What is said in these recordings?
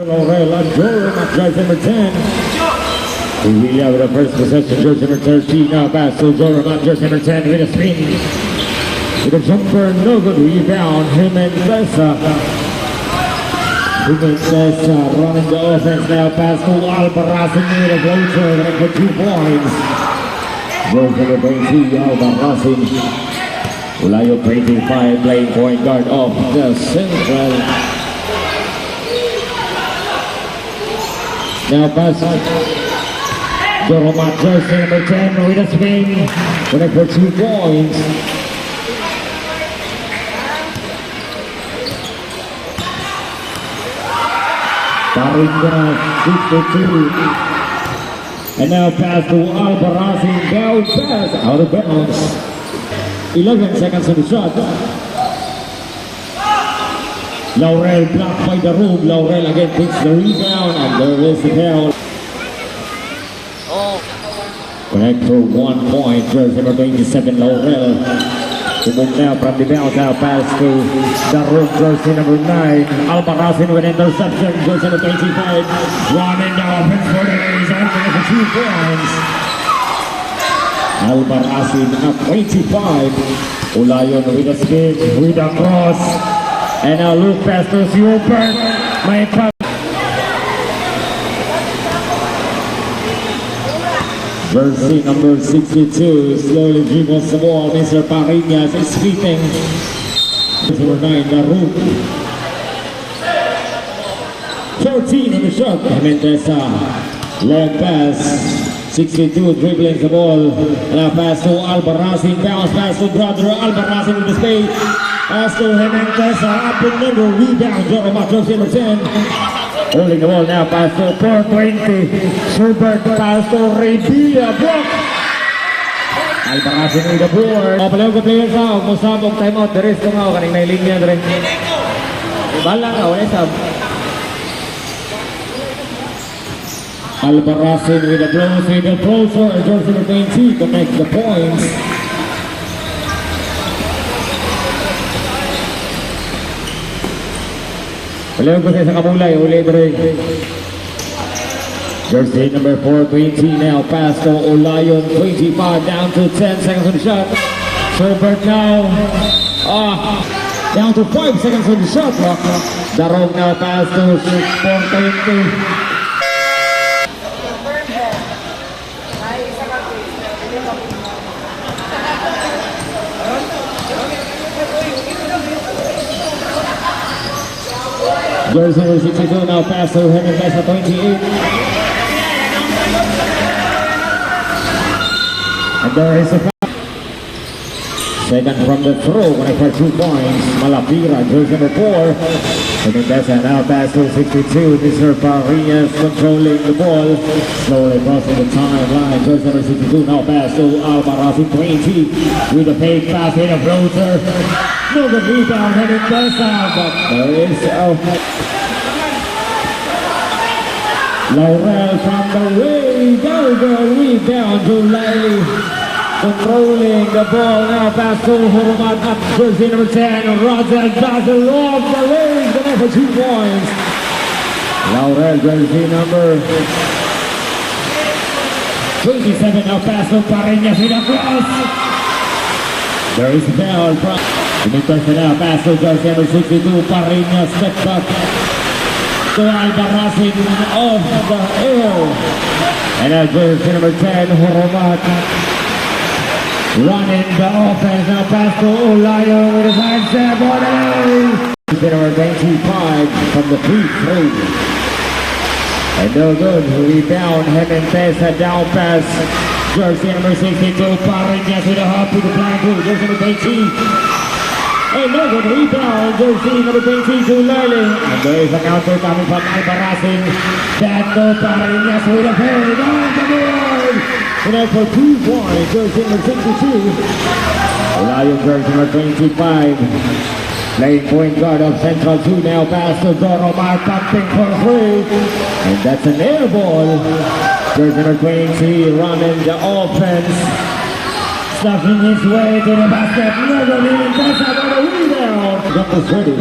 Laurel and Joram at jersey number 10. We have the first possession, jersey number 13. Now pass to Joram at jersey number 10 with a spin. With a jumper, no good rebound. Jimenez running the offense now. Pass to Albaraz with a floater and for 2 points. Jersey number 20, Albaraz. Ulayo 25 playing point guard of the Central. Now pass Joram, jersey number 10 with a spin. Winning for 2 points. Paringa 52. And now pass to Albaraz. Down pass out of bounds. 11 seconds on the shot. Laurel blocked by the room. Laurel again takes the rebound and there is the foul. Connect for 1 point. Jersey number 27, Laurel. To move now from the bounce. Now pass to the room. Jersey number 9. Albaraz with interception. Jersey number 25. Running the offense for the reason for 2 points. Albaraz at 25. Ulayon with a spin, with a cross. And now look past to Super. May pass. Jersey number 62 slowly dribbles the ball. Mr. Paringas is fleeting. Number 9, Narup. 14 on the shot. Jimenez, long pass. 62 dribbling the ball. Now pass to Albaraz. Bounce pass to brother Albaraz with the speed. Pass to Jimenez. Up and middle. Rebound. Joram, jersey number 10. Holding the ball now. Pass to 420. Schubert. Pass to Revilla. Block. Albaraz with the board. Palayo ka player sa. Musabog timeout. There is kung ako. Kaning may linya. Bala ka. Wala sab. Albaraz with a blow, with a closer, jersey number 20 connects the points. Palayo ko sa kabulay, ulit rin. Jersey number 420 now, pass to Olayon, 25 down to 10 seconds on the shot. Schubert now, down to 5 seconds on the shot clock. Darong now, pass to 420. Jersey number 62 now pass to Jimenez at 28. And there is a foul. Second from the throw, when for 2 points. Malapira, jersey number 4. Jimenez now pass to 62. Mr. Paringas controlling the ball. Slowly crossing the timeline. Jersey number 62 now pass to Albaraz in 20. With a fake pass in a floater. No good rebound, Jimenez, but there is Laurel from the way, the rebound to Lily. Controlling the ball now, pass to Horomat up, jersey number 10, Roger Basil off the legs, and for 2 points. Laurel, jersey number 27, now pass to Paringas with a cross. There is a foul from Jimenez now, pass to jersey number 62, Paringas, step back. To Albaraz off the air. And now jersey number 10, Horomat. Running the offense, now pass to Olayo with his hand step on it. Jersey number 25 from the free throw. And no good, rebound, Jimenez, a down pass. Jersey number 62, Paringas with a hop with the blind blue. Jersey number 18. And no good rebound, jersey number 22, Lily. And there is a counter coming from Albaraz. Dando Paringas with a pair down the board. And then for 2 points, jersey number 62. Olayo, jersey number 25. Playing point guard of Central 2 now, pass to Joram, pumping for 3. And that's an air ball. Jersey number 20 running the offense. Stuffing his way to the basket. Never even touch out on the rebound. Got this ready.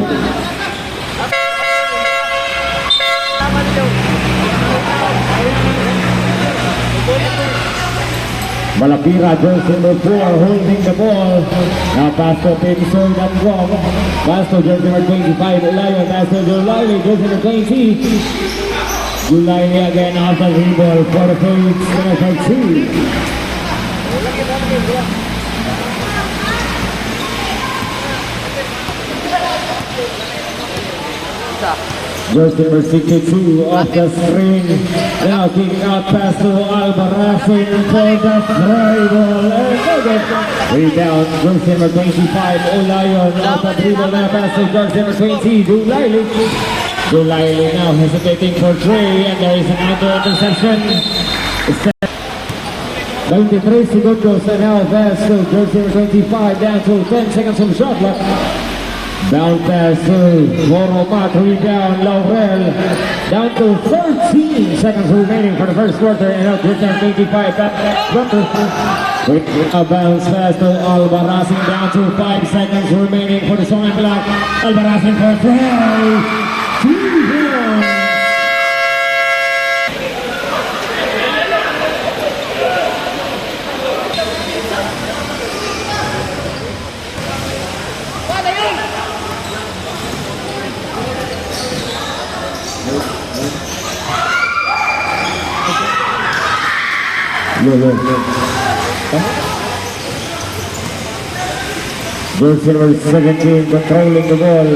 Malapira, jersey number 4, holding the ball. Now pass to Pinsoy Damgong. Pass to jersey number 25, Ulayo. Pass to Julayli, jersey number 20. Julayli again after the ball for the page number 2. Jersey number 62 off the screen. Now kicking out pass to Albarazin for the throw ball. Rebound, jersey number 25, Olayon. Off the dribble now pass to jersey number 20, Julayli. Julayli now hesitating for three, and there is an outdoor interception. 23 segundos and now pass to jersey number 25, down to 10 seconds from shot clock. Down pass to Moromat, rebound, Laurel. Down to 13 seconds remaining for the first quarter, and now jersey number 25, back. With a bounce pass to Albarazin, down to 5 seconds remaining for the song and block. Albarazin for a try. 2-1. Jersey number 17 controlling the ball.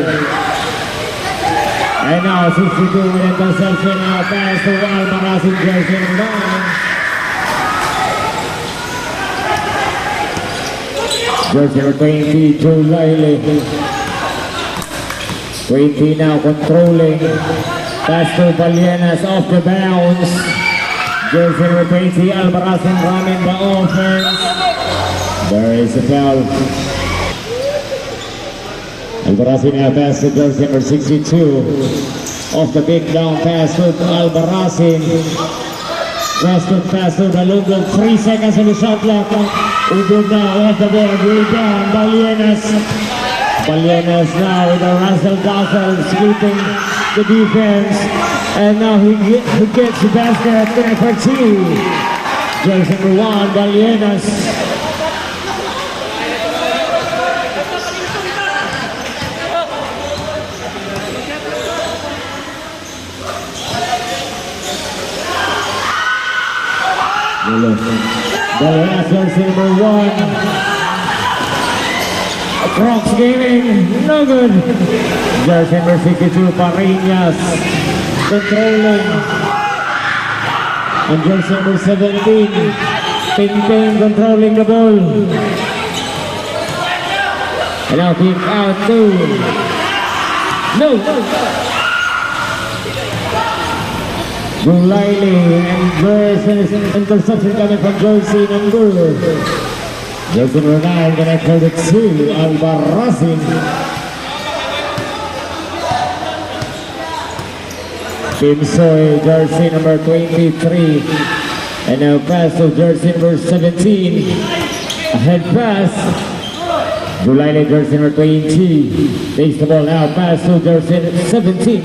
And now 62 with interception. Now pass to Albarazin, jersey number 9. Jersey number 20, Julayli. 20 now controlling. Pass to Balienas off the bounce. Jersey number 20, Albarazin running the offense. There is a foul. Albarazin now pass to jersey number 62. Off the big down pass to Albarazin. Cross-court pass to Balungog. 3 seconds on the shot clock. Ubod now off the board. Rebound, Balienas. Balienas now with a razzle-dazzle sweeping the defense. And now he gets the basket there for 2. Jersey number 1, Balienas. Balienas, jersey number 1. Crocs gaming, no good. Jersey number 62, Parinas. Controlling. And jersey number 17, Pinting controlling the ball. And now kick out to Julayli, and there's an interception coming from jersey number 9, connected to Albarazin. Pinsoy, jersey number 23. And now pass to jersey number 17. Ahead pass. Julayli, jersey number 20. Takes the ball now. Pass to jersey 17.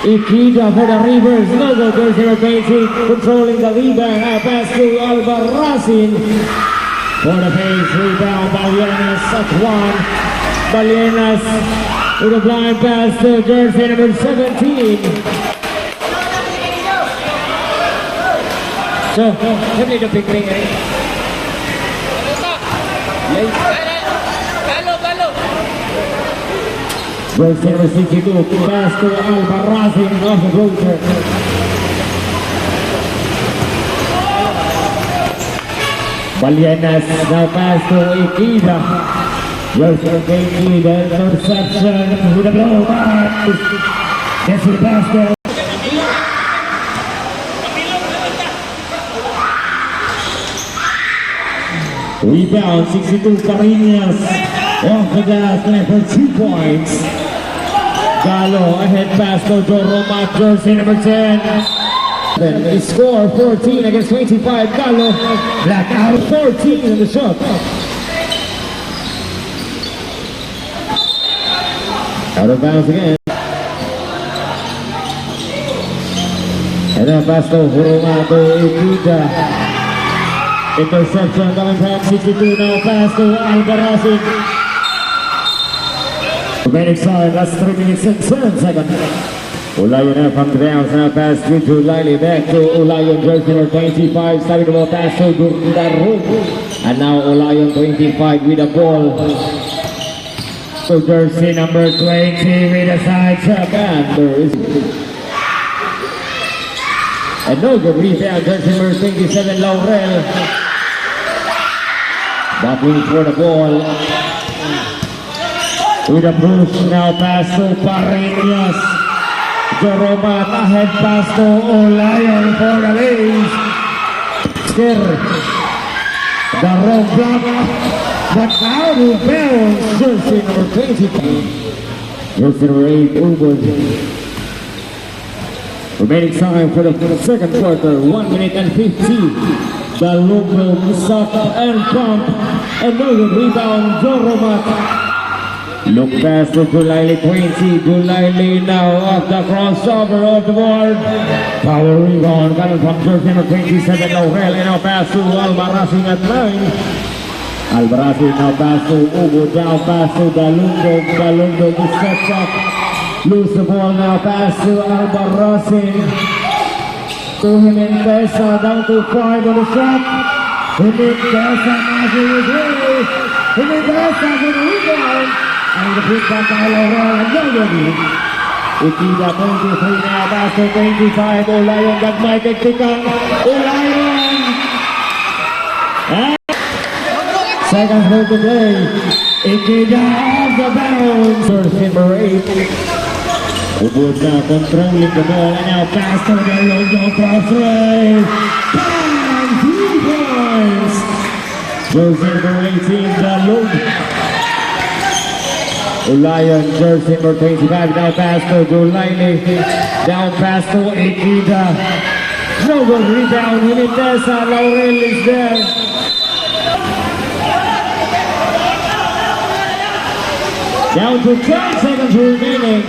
Ikeda for the reverse. No go, jersey number 20. Controlling the rebound. Now pass to Albarazin. For the pace, rebound. Balienas at 1. Balienas with a blind pass to jersey number 17. So, heavily the big thing, eh? Jersey number 62, pass to Albarazin off the floater. Balienas now pass to Ikeda. Jersey number 20, the interception with a blow back. Gets to the basket. Rebound, 62, Parinas. Off the glass, connect for 2 points. Gallo, ahead pass to Joromat, jersey number 10. They score 14 against 25. Gallo, black out 14 in the shot. Out of bounds again. And then pass to Hurumato Ikida. Interception coming from 62 now. Pass to Albarazin. Remaining time, that's 3 minutes and 7 seconds. Ulayan now from the bounce, now pass through to Lily, back to Ulayan, jersey number 25, starting the ball pass to Darun. And now Ulayan 25 with the ball. So jersey number 20 with a side check, and there is and no good rebound, jersey number 27, Laurel. Battling for the ball. With a push, now pass to Parinias. Joromat ahead pass to Olayon for the lead. Scare. The wrong block. But out of bounds. Jersey number 20. Jersey number 8, Ubud. Remaining time for the second quarter, 1 minute and 15. The local stop and pump. And no good rebound, Joromat. Look past to Gulaili 20, Gulaili now off the crossover of the board. Power rebound coming from jersey number 27, Laurel, and now pass to Albarazin at 9. Albarazin now pass to Ubu, down pass to Dalungo to step up. Lose the ball now, pass to Albarazin. To Jimenez, down to 5 on the shot. Jimenez, Jimenez, rebound. And the big back by Laurel and Yoyogi. Ikida 23 now, pass to 25. Olayon gagmay tektikan. Olayon! And seconds left to play. Ikida off the bounds. First number 8. Ubud now controlling the ball and now pass to the Yoyo cross range. Bang! 3 points. Jersey number 18, Dalug. Ulayan, jersey number 25, now pass to Gulaili, down pass to Ikida. No good rebound, Jimenez, Laurel is there. Down to 12 seconds remaining.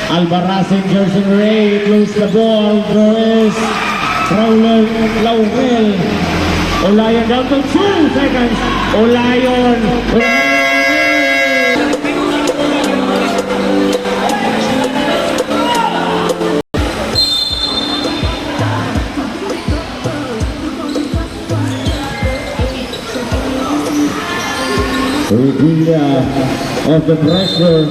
Albarazin, jersey number 8, lose the ball. There is Laurel. Ulayan down to 2 seconds. Ulayan. Idea of the pressure.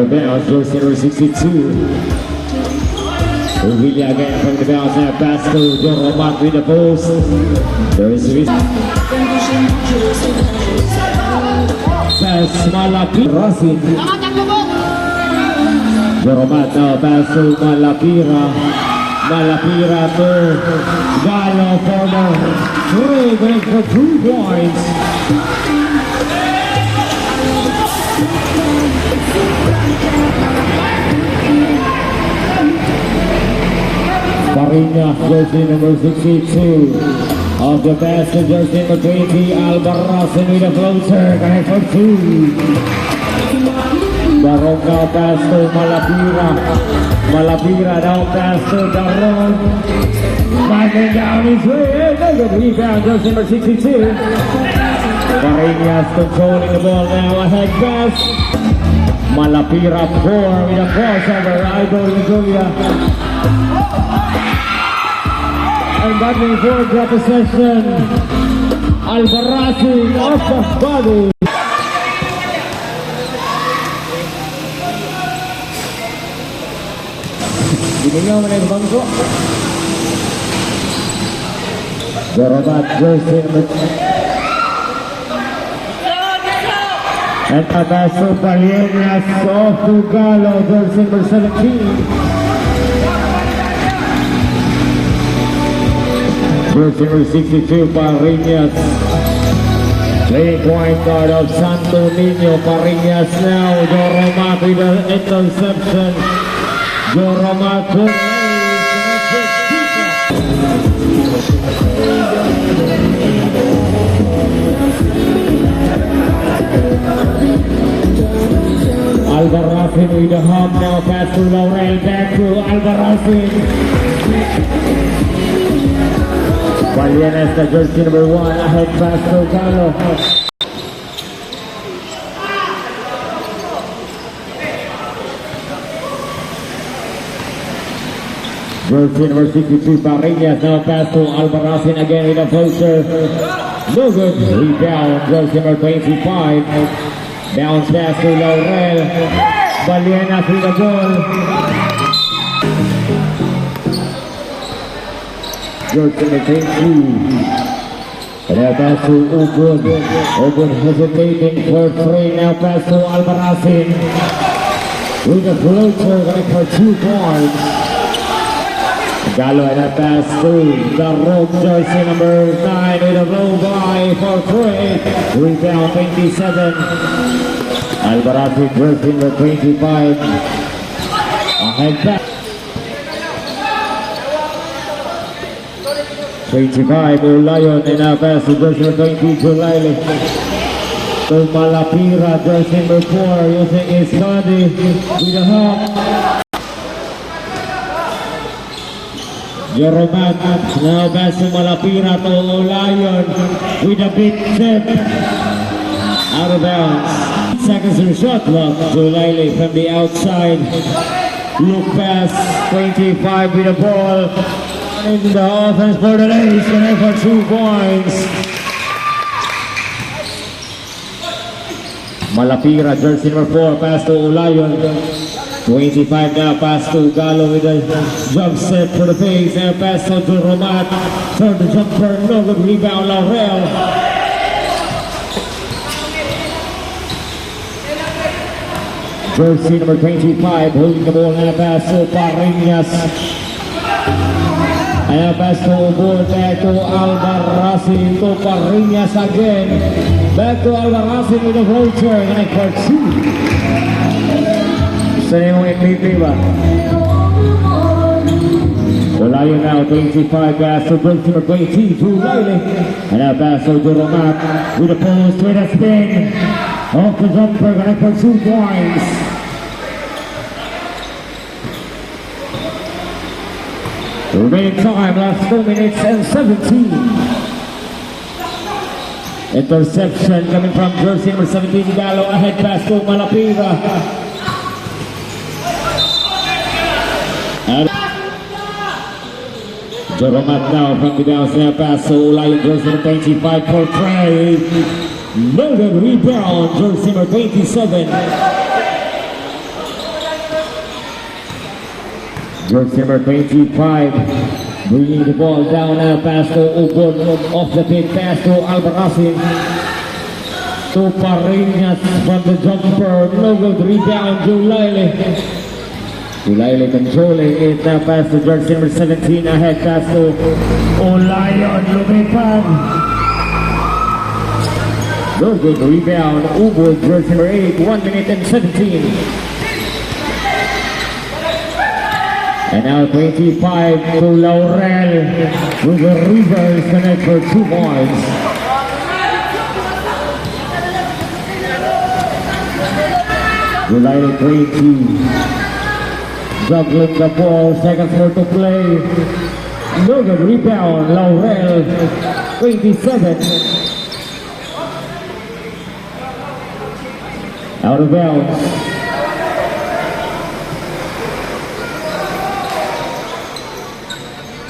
Bounce, jersey number 62. Idea again from the bounce now pass to Joromat with the post. There is a pass Malapira. Joromat now pass to Malapira. Malapira to Gallo for the 3, break for 2 points. Parinias, jersey number 62. Of the basket, jersey number 20, Albarazin with a floater, connect for 2. Daron now pass to Malapira. Malapira down pass to Daron. Backing down his way. Good rebound, jersey number 62. Parinias controlling the ball now. Ahead pass. Malapira 4 with a crossover. Idol Julia. And battling for the possession. Albarazin off the body. Binigyan mo na yung bangko. Joromat, jersey number 10. And Ataso Parinias off to Gallo, jersey number 17. Jersey number 62, Parinias. 3-point guard of Santo Niño. Parinias now. Joromat with an interception. Joromat to Albarazin with the high. pass to Laurel, back to Albarazin. Balienes, the jersey number 1, ahead pass to Galo. Jersey number 62, Barrias, now pass to Albarazin again with a closer. No good, rebound, jersey number 25. Bounce pass to Laurel. Balienas with the ball. Jersey number 22. And now pass to Ubud. Ubud hesitating for 3, now pass to Albarazin. With a floater, going for 2 points. Galo and a pass to the rope, jersey number 9 with a blow by for 3. Rebound 27. Albarazin jersey number 25. Ahead back. 25 Lion and a pass to jersey number 20 Julile. To Malapira jersey number 4 using his body with a hop. Joromat now pass to Malapira to Lion with a big step out of bounds. Seconds of shot clock. Julile from the outside. Look pass 25 with the ball. In the offense for the A's, connect for 2 points. Malapira jersey number 4 pass to Lion. 25 now pass to Galo with a jump set for the face and pass to Romat. Third jumper, no good rebound, Laurel. Jersey number 25 holding the ball and a pass to Parrinas. And a pass to Ubud, back to Albarazin, to Parrinas again. Back to Albarazin with a vulture and for 2. Sa yung MVP ba? So Lion now 25 pass to jersey number 20 to Riley. And a pass to Romat with a post with a spin. Off the jumper, connect for 2 points. Remaining time, last 2 minutes and 17. Interception coming from jersey number 17, Galo. Ahead pass to Malapira. Joromat now from the downstairs pass to Lion jersey number 25 for Trey. Loaded rebound, jersey number 27. Jersey number 25 bringing the ball down now pass to Ubud. Off the pin pass to Albarazin. To Parrinas from the jumper. No good rebound, Julile. Julile controlling it now pass to jersey number 17. Ahead pass to Lion Lumipan. No good rebound, Ubud jersey number 8. 1 minute and 17. And now 25 to Laurel with the reverse connect for 2 points. Julile 20. Juggling the ball, seconds more to play. No good rebound, Laurel 27. Out of bounds.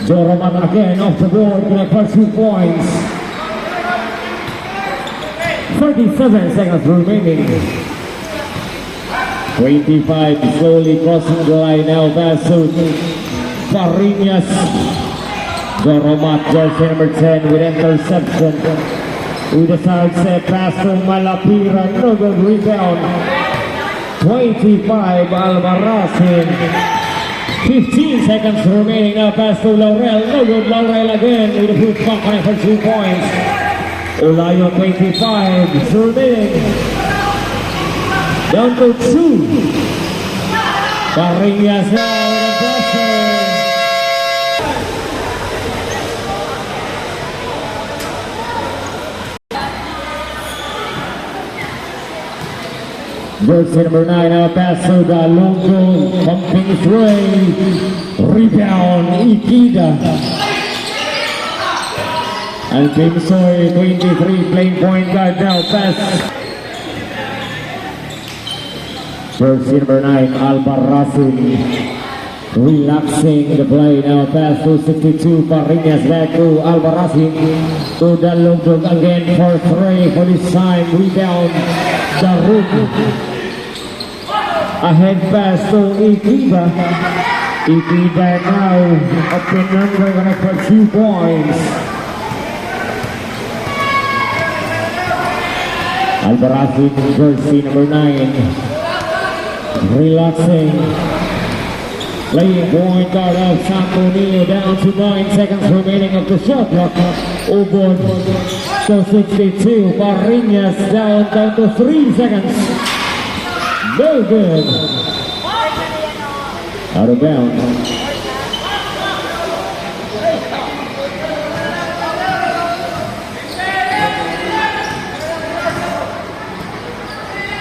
Joromat again off the board, gonna for 2 points. 37 seconds remaining. 25 slowly crossing the line now. Pass to Parrinas. Joromat jersey number 10 with interception. With the side set pass to Malapira. No good rebound. 25 Albarazin. 15 seconds remaining now. Pass to Laurel. No good. Laurel again with a foot pump for 2 points. Lion 25 remaining. Down to 2. Parrinas now with a pressure. Jersey number 9, now pass to the Longo, pumping his way. Rebound, Ikeda. And Kim Soy, 23, playing point guard now, pass. Jersey number 9, Albarracin. Relaxing the play now, pass to 62, Parinas back to Albarracin. To the Longo again for 3 for this time. Rebound, Daruk. Ahead pass to Ikeda. Ikeda now up in number, gonna put 2 points. Albarracin, jersey number 9. Relaxing. Playing point guard of Santonio down to 9 seconds remaining of the shot clock. Ubod to 62. Parinas down to 3 seconds. No good. Out of bounds.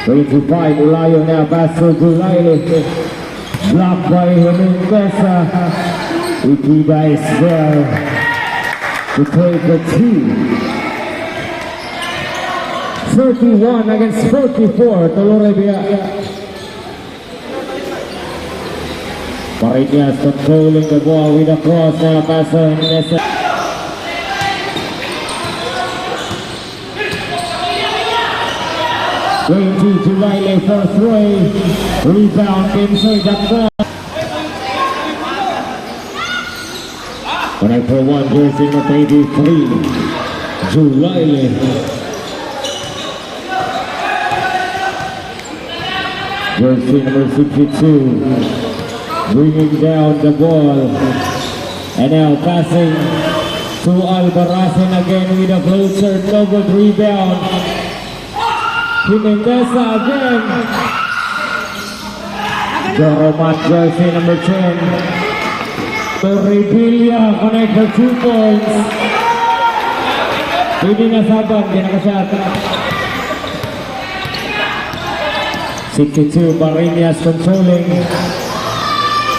Going to find Ulayo now, pass to Gulailo. Blocked by Hernandez. Ikeda is there to take the 2. 31 against 44, Tolorebia. Parinas controlling the ball with a cross now, pass to Hernandez. Going to Gulailo for 3. Rebound inside the ball. When I for 1, jersey number 83, Gulailo. Jersey number 62, bringing down the ball. And now passing to Albarracin again with a closer, no good rebound. Hernandez again. Joromat, jersey number 10. Torrevilla connect for 2 points. Hindi na sabang, hindi nakashot. 62, Parinas controlling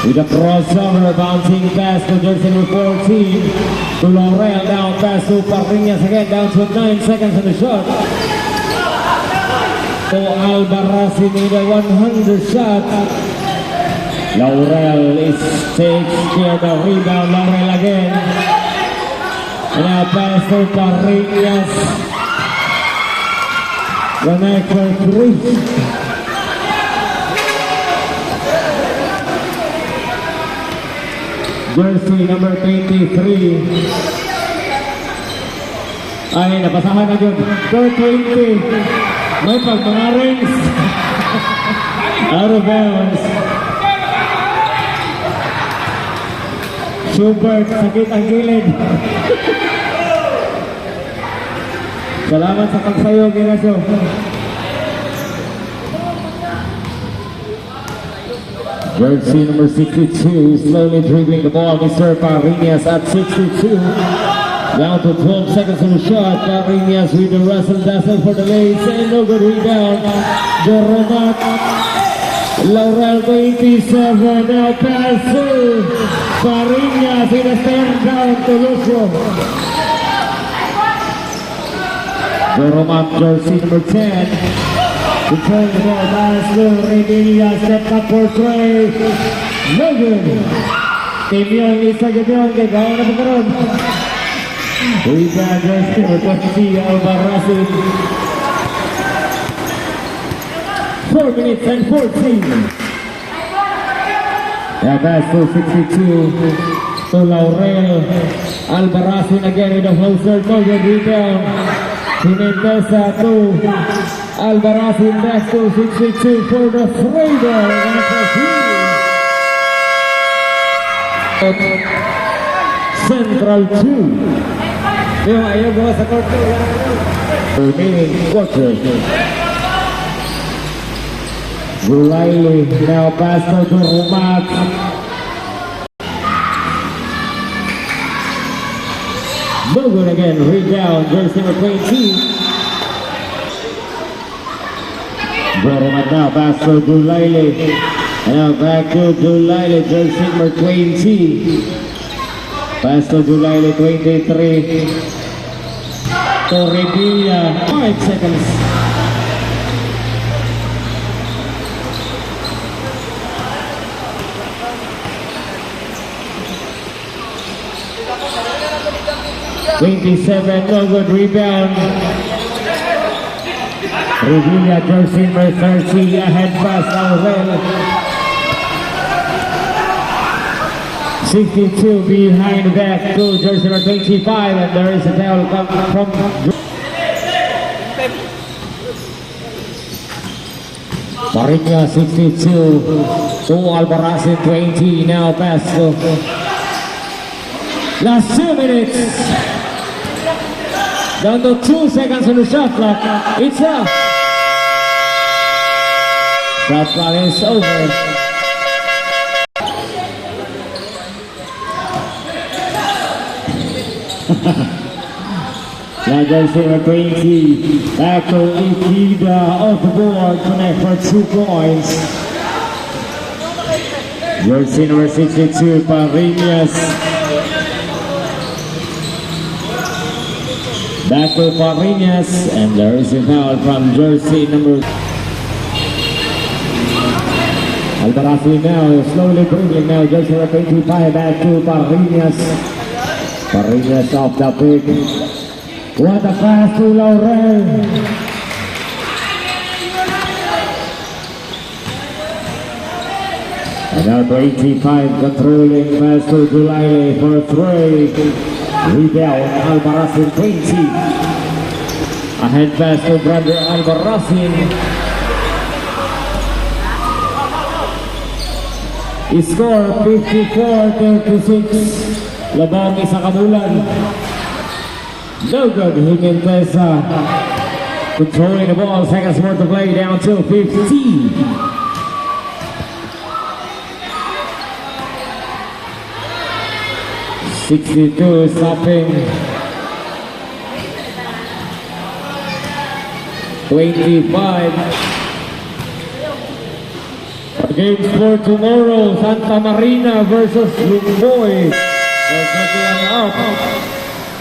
with a crossover, bouncing pass to jersey number 14. To Laurel, down pass to Parinas again, down to 9 seconds on the shot. To Albarracin with a 100 shot. Laurel takes care of the rebound. Laurel again. And now pass to Parinas. Connect for 3. Jersey number 23. Ay, napasahan na yun. 20. May pagmanarings. Out of bounds. Schubert, sakit ang gilid. Salamat sa pagsayo, Ginasyo. Jersey number 62, slowly dribbling the ball. Mr. Parinas at 62. Down to 12 seconds on the shot. Parinas with the wrestle dazzle for the lace. And no good rebound. Joromat. Laurel 27. Now pass to Parinas with a stand down to Lucio. Joromat, jersey number 10. Return the ball, pass to Revilla, step up for 3. No good. Team Young, isa Young, kay Gaon na pagkaroon. Rebound, jersey number 20, Albarracin. 4 minutes and 14. Yeah, pass to 62 to Laurel. Albarracin again with a closer, no good rebound. Hernandez to Albarracin back to 62 for the 3 ball. Central 2. Yung ayaw gawa sa court. Remaining quarter. Gulailo now pass to Joromat. No good again, rebound, jersey number 20. Bottom it now, pass to Dulaile. And now back to Dulaile, jersey number 20. Pass to Dulaile, 23. Torrevilla, 5 seconds. $27, no good rebound. Revilla, jersey number 30, ahead pass, Aurel. 62 behind back to jersey number 25, and there is a foul coming from Marinia 62 to Albarazin 20, now pass to last 2 minutes. Down to 2 seconds on the shot clock. It's up. Shot clock is over. Now jersey number 20. Back to Ikeda off the board. Connect for 2 points. Jersey number 62, Parinas. Back to Parinas, and there is a foul from jersey number. Albarazin now slowly bringing now jersey number 25 back to Parinas. Parinas off the pick. What a pass to Laurel. And now 25 controlling pass to Dulaile for 3. Rebound, Albarazin 20. Ahead pass to brother Albarazin. Score 54-36. Labang isa kabulan. No good, Jimenez controlling the ball. Seconds worth to play, down to 15. $62 stopping. 25. Games for tomorrow, Santa Marina versus Lumboy.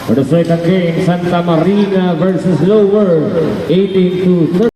For the second game, Santa Marina versus Lower, 18-30.